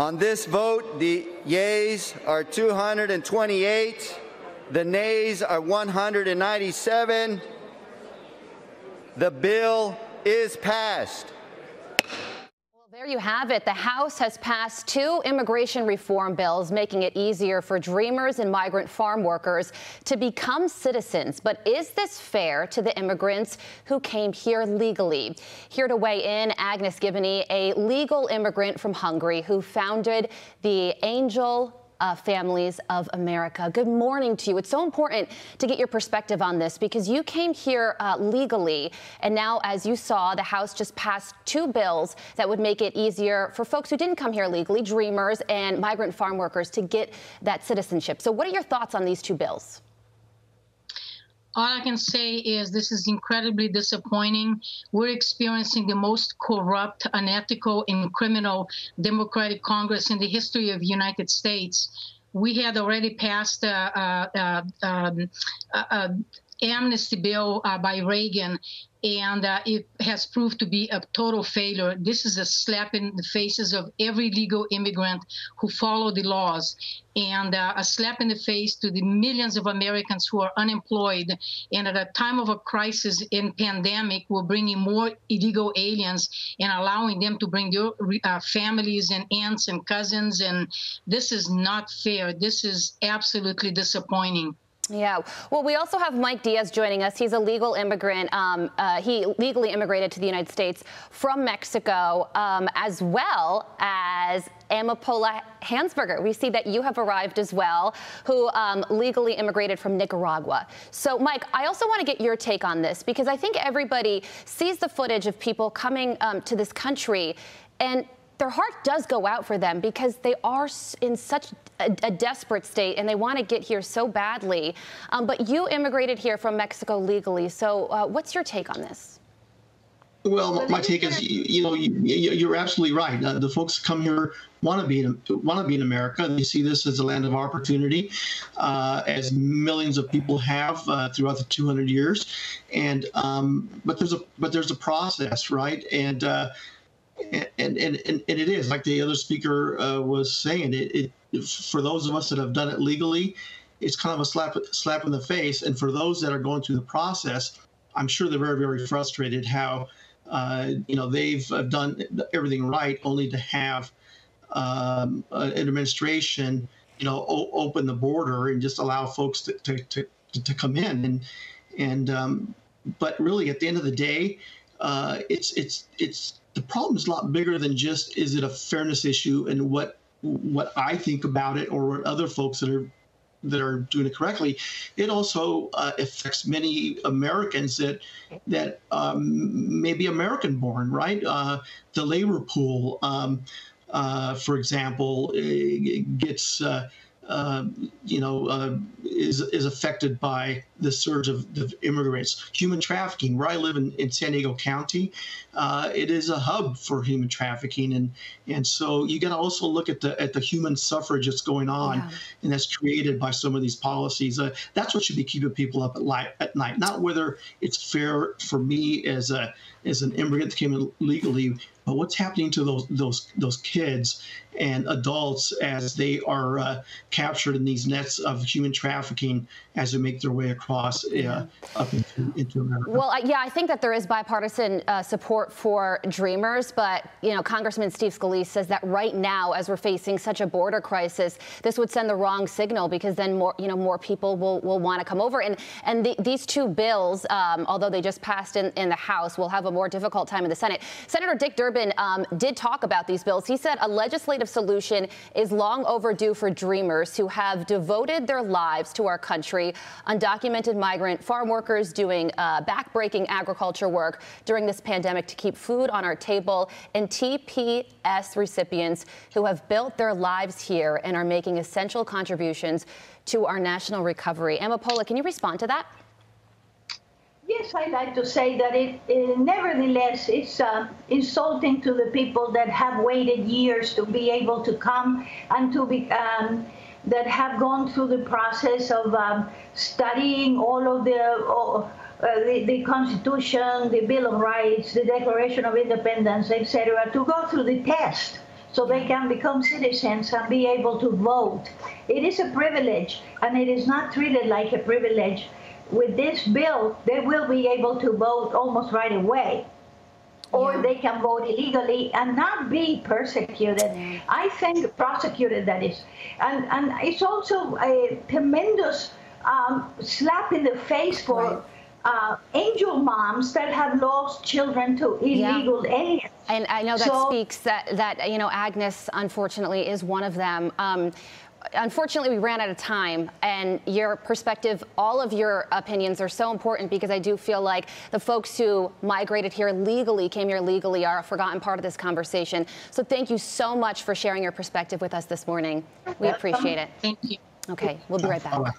On this vote, the yeas are 228, the nays are 197. The bill is passed. There you have it. The House has passed 2 immigration reform bills, making it easier for dreamers and migrant farm workers to become citizens. But is this fair to the immigrants who came here legally? Here to weigh in, Agnes Gibboney, a legal immigrant from Hungary who founded the Angel Families of America. Good morning to you. It's so important to get your perspective on this because you came here legally, and now, as you saw, the House just passed 2 bills that would make it easier for folks who didn't come here legally, dreamers and migrant farm workers, to get that citizenship. So what are your thoughts on these 2 bills? All I can say is this is incredibly disappointing. We're experiencing the most corrupt, unethical, and criminal Democratic Congress in the history of the United States. We had already passed amnesty bill by Reagan, and it has proved to be a total failure. This is a slap in the faces of every legal immigrant who follow the laws, and a slap in the face to the millions of Americans who are unemployed. And at a time of a crisis in pandemic, we're bringing more illegal aliens and allowing them to bring their families and aunts and cousins. And this is not fair. This is absolutely disappointing. Yeah. Well, we also have Mike Diaz joining us. He's a legal immigrant. He legally immigrated to the United States from Mexico, as well as Amapola Hansberger. We see that you have arrived as well, who legally immigrated from Nicaragua. So, Mike, I also want to get your take on this because I think everybody sees the footage of people coming to this country, and their heart does go out for them because they are in such a desperate state and they want to get here so badly. But you immigrated here from Mexico legally. So what's your take on this? Well, my take is, you're absolutely right. The folks who come here want to be in America. They see this as a land of opportunity, as millions of people have throughout the 200 years. And but there's a process, right? And it is, like the other speaker was saying, it for those of us that have done it legally, it's kind of a slap in the face. And for those that are going through the process, I'm sure they're very, very frustrated how, they've done everything right only to have an administration, open the border and just allow folks to come in. But really, at the end of the day, it's the problem is a lot bigger than just, is it a fairness issue and what I think about it or what other folks that are doing it correctly. It also affects many Americans that may be American born, right? The labor pool, for example, gets is affected by the surge of immigrants. Human trafficking, where I live in San Diego County, it is a hub for human trafficking, and so you got to also look at the human suffrage that's going on, and that's created by some of these policies. That's what should be keeping people up at night, not whether it's fair for me as an immigrant that came in legally, but what's happening to those kids and adults as they are captured in these nets of human trafficking as they make their way across up into America. Well, I think that there is bipartisan support for dreamers, but Congressman Steve Scalise says that right now, as we're facing such a border crisis, this would send the wrong signal because then more people will want to come over. And these 2 bills, although they just passed in the House, will have a more difficult time in the Senate. Senator Dick Durbin did talk about these bills. He said a legislative solution is long overdue for dreamers who have devoted their lives to our country, undocumented migrant farm workers doing back-breaking agriculture work during this pandemic to keep food on our table, and TPS recipients who have built their lives here and are making essential contributions to our national recovery. Amapola, can you respond to that? Yes, I'd like to say that nevertheless, it's insulting to the people that have waited years to be able to come and to be that have gone through the process of studying all of the Constitution, the Bill of Rights, the Declaration of Independence, etc., to go through the test. so they can become citizens and be able to vote. It is a privilege, and it is not treated like a privilege. With this bill, they will be able to vote almost right away, or they can vote illegally and not be persecuted. I think prosecuted, that is. And it's also a tremendous slap in the face for angel moms that have lost children to illegal aliens. And I know that speaks that you know, Agnes, unfortunately, is one of them. Unfortunately, we ran out of time, and your perspective, all of your opinions are so important, because I do feel like the folks who migrated here legally, came here legally, are a forgotten part of this conversation. So thank you so much for sharing your perspective with us this morning. We appreciate it. Thank you. Okay, we'll be right back.